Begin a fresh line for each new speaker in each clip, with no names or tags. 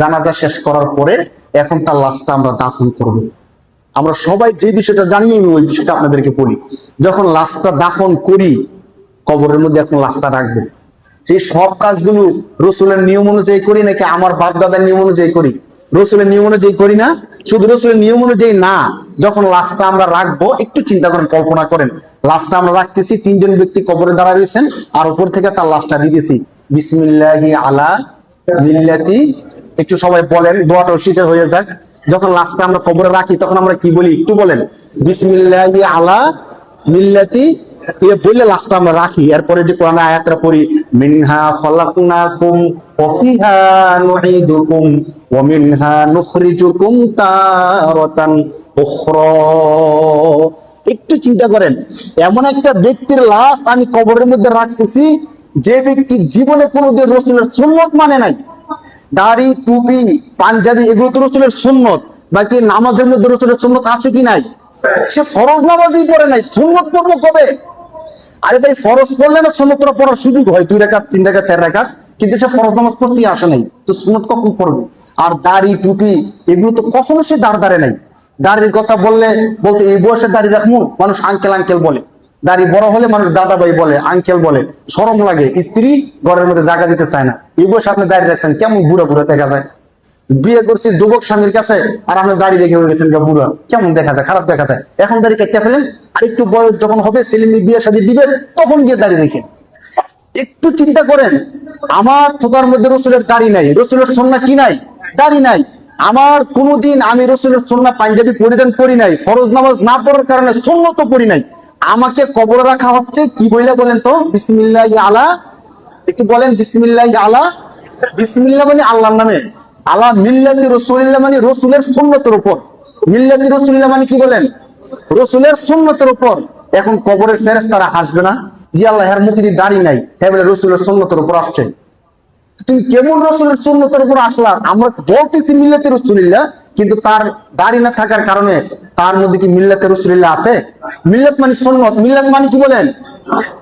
জানাজা শেষ করার পরে এখন তার লাশটা আমরা দাফন করব। আমরা সবাই যে বিষয়টা জানি আমি ওই বিষয়টা আপনাদেরকে বলি। যখন লাশটা দাফন করি, কবরের মধ্যে এখন লাশটা রাখবো, সেই সব কাজগুলো রসুলের নিয়ম অনুযায়ী করি নাকি আমার বাপ দাদার নিয়ম অনুযায়ী করি? রসুলের নিয়ম অনুযায়ী করি না? শুধু রসুলের নিয়ম অনুযায়ী না, যখন লাশটা আমরা রাখবো, একটু চিন্তা করেন, কল্পনা করেন, লাশটা আমরা রাখতেছি, তিনজন ব্যক্তি কবরে দাঁড়ায় রয়েছেন, আর উপর থেকে তার লাশটা দিতেছি, বিসমিল্লাহি আলা মিল্লাতি। একটু সবাই বলেন, দোয়াটাও শিখে হয়ে যাক। যখন লাশটা আমরা কবরে রাখি তখন আমরা কি বলি একটু বলেন? বিসমিল্লাহি আলা মিল্লাতি বললে লাশটা আমরা রাখি। এরপরে যে কোরআন আয়াতটা পড়ি, মিনহা খলাকনাকুম ওয়া ফিহা নুঈদুকুম ওয়া মিনহা নুখরিজুকুম তারাতান উখরা। একটু চিন্তা করেন, এমন একটা ব্যক্তির লাশ আমি কবরের মধ্যে রাখতেছি যে ব্যক্তি জীবনে কোনোদিন রাসূলের সুন্নাত মানে নাই। দাড়ি, টুপি, পাঞ্জাবি এগুলো তো রাসূলের সুন্নাত, বাকি নামাজের মধ্যে রাসূলের সুন্নাত আছে কি নাই? সে ফরজ নামাজই পড়ে নাই, সুন্নাত পড়বো কবে? আরে ভাই, ফরজ পড়লে না সুন্নতটা পড়ার সুযোগ হয়, 2 রাকাত 3 রাকাত 4 রাকাত, কিন্তু সে ফরজ নামাজ পড়তেই আসে নাই, তো সুন্নত কখন পড়বে? আর দাড়ি টুপি এগুলো তো কখনো সে দাঁড়ে নাই। দাড়ির কথা বলতে এই বয়সে দাড়ি রাখবো, মানুষ আঙ্কেল আঙ্কেল বলে, দাড়ি বড় হলে মানুষ দাদা ভাই বলে, আঙ্কেল বলে, শরম লাগে, স্ত্রী ঘরের মধ্যে জায়গা দিতে চায় না। এই বয়সে আপনি দাড়ি রাখছেন, কেমন বুড়া বুড়া দেখা যায়। বিয়ে করছি যুবক স্বামীর কাছে, আর আপনি দাড়ি রেখে হয়ে গেছেন বুড়া, কেমন দেখা যায়, খারাপ দেখা যায়। এখন দাড়ি কেটে ফেলেন, আর একটু বয়স যখন হবে, ছেলে মেয়ে বিয়ে শাদী দিবেন, তখন গিয়ে দাড়ি রেখেন। একটু চিন্তা করেন, আমার থোকার মধ্যে রসুলের দাড়ি নাই, রসুলের সুন্নাহ কি নাই? দাড়ি নাই। আমার কোনোদিন আমি রসুলের সুন্নাহ পাঞ্জাবি পরিধান করি নাই, ফরজ নামাজ না পড়ার কারণে সুন্নাত পড়ি নাই। আমাকে কবরে রাখা হচ্ছে কি বইলা বলেন তো? বিসমিল্লাহি আলা, একটু বলেন বিসমিল্লাহি আলা। বিসমিল্লাহ মানে আল্লাহর নামে, আলা মিল্লাতি রাসূলিল্লাহ মানে রাসূলের সুন্নতের উপর। মিল্লাতি রাসূলিল্লাহ মানে কি বলেন? রাসূলের সুন্নতের উপর। এখন কবরের ফেরেশতারা হাসবে না? জি আল্লাহ, এর মুখে দাড়ি নাই, হে বলে রাসূলের সুন্নতের উপর আসছে। তুমি কেমন রাসূলের সুন্নতের উপর আসলা? আমরা বলতেছি মিল্লাতি রাসূলিল্লাহ, কিন্তু তার দাড়ি না থাকার কারণে তার মধ্যে কি মিল্লাতি রাসূলিল্লাহ আছে? মিল্লাত মানে সুন্নত, মিল্লাত মানে কি বলেন?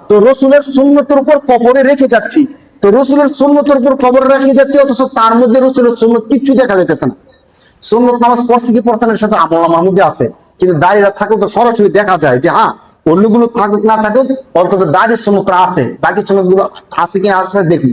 তো রাসূলের সুন্নতের উপর কবরে রেখে যাচ্ছি, তো রসুলের সুন্নতের উপর কবরে রেখে যাচ্ছে, অথচ তার মধ্যে রসুলের সুন্নত কিচ্ছু দেখা যাইতেছে না। সুন্নত নামাজ পড়ছে কি পড়ছে না সেটা আমল মধ্যে আছে, কিন্তু দাড়িটা থাকলে তো সরাসরি দেখা যায় যে হ্যাঁ, অন্যগুলো থাকুক না থাকুক, অন্তত দাড়ির সুন্নতটা আছে, বাকি সুন্নত গুলো আছে কি আছে দেখুন।